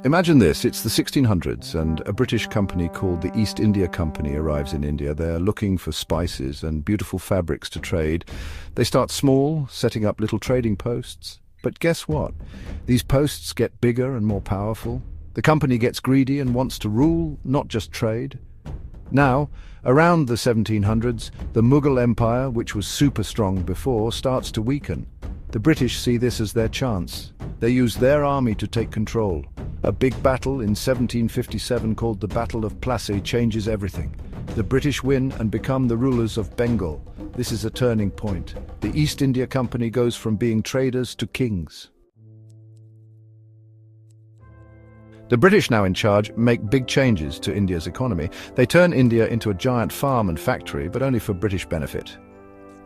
Imagine this, it's the 1600s and a British company called the East India Company arrives in India. They're looking for spices and beautiful fabrics to trade. They start small, setting up little trading posts. But guess what? These posts get bigger and more powerful. The company gets greedy and wants to rule, not just trade. Now, around the 1700s, the Mughal Empire, which was super strong before, starts to weaken. The British see this as their chance. They use their army to take control. A big battle in 1757 called the Battle of Plassey changes everything. The British win and become the rulers of Bengal. This is a turning point. The East India Company goes from being traders to kings. The British, now in charge, make big changes to India's economy. They turn India into a giant farm and factory, but only for British benefit.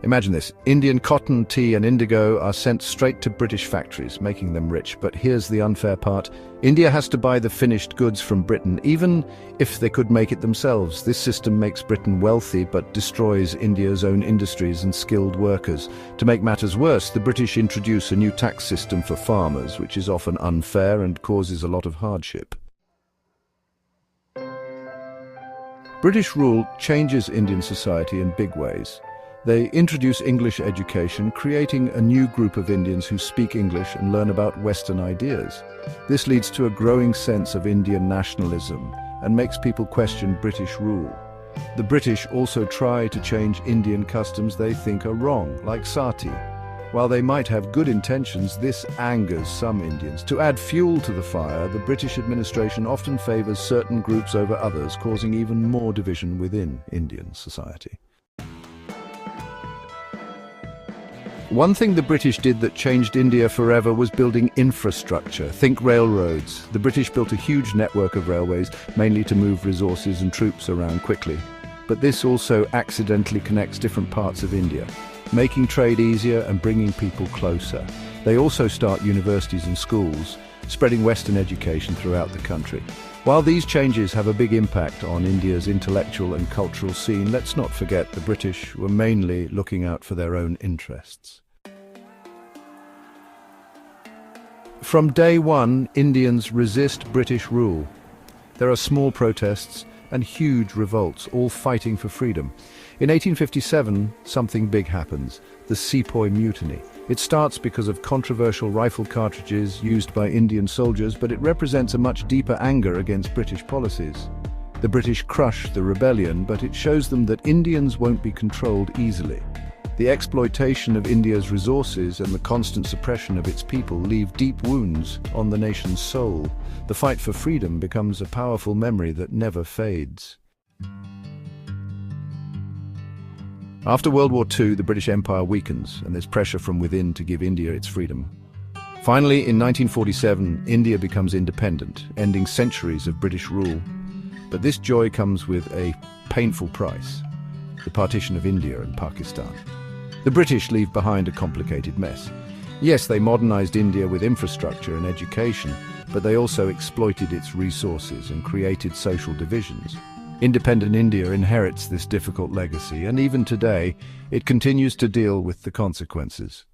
Imagine this, Indian cotton, tea and indigo are sent straight to British factories, making them rich. But here's the unfair part. India has to buy the finished goods from Britain, even if they could make it themselves. This system makes Britain wealthy, but destroys India's own industries and skilled workers. To make matters worse, the British introduce a new tax system for farmers, which is often unfair and causes a lot of hardship. British rule changes Indian society in big ways. They introduce English education, creating a new group of Indians who speak English and learn about Western ideas. This leads to a growing sense of Indian nationalism and makes people question British rule. The British also try to change Indian customs they think are wrong, like sati. While they might have good intentions, this angers some Indians. To add fuel to the fire, the British administration often favors certain groups over others, causing even more division within Indian society. One thing the British did that changed India forever was building infrastructure. Think railroads. The British built a huge network of railways, mainly to move resources and troops around quickly. But this also accidentally connects different parts of India, making trade easier and bringing people closer. They also start universities and schools, spreading Western education throughout the country. While these changes have a big impact on India's intellectual and cultural scene, let's not forget the British were mainly looking out for their own interests. From day one, Indians resist British rule. There are small protests and huge revolts, all fighting for freedom. In 1857, something big happens, the Sepoy Mutiny. It starts because of controversial rifle cartridges used by Indian soldiers, but it represents a much deeper anger against British policies. The British crush the rebellion, but it shows them that Indians won't be controlled easily. The exploitation of India's resources and the constant suppression of its people leave deep wounds on the nation's soul. The fight for freedom becomes a powerful memory that never fades. After World War II, the British Empire weakens, and there's pressure from within to give India its freedom. Finally, in 1947, India becomes independent, ending centuries of British rule. But this joy comes with a painful price: the partition of India and Pakistan. The British leave behind a complicated mess. Yes, they modernized India with infrastructure and education, but they also exploited its resources and created social divisions. Independent India inherits this difficult legacy, and even today, it continues to deal with the consequences.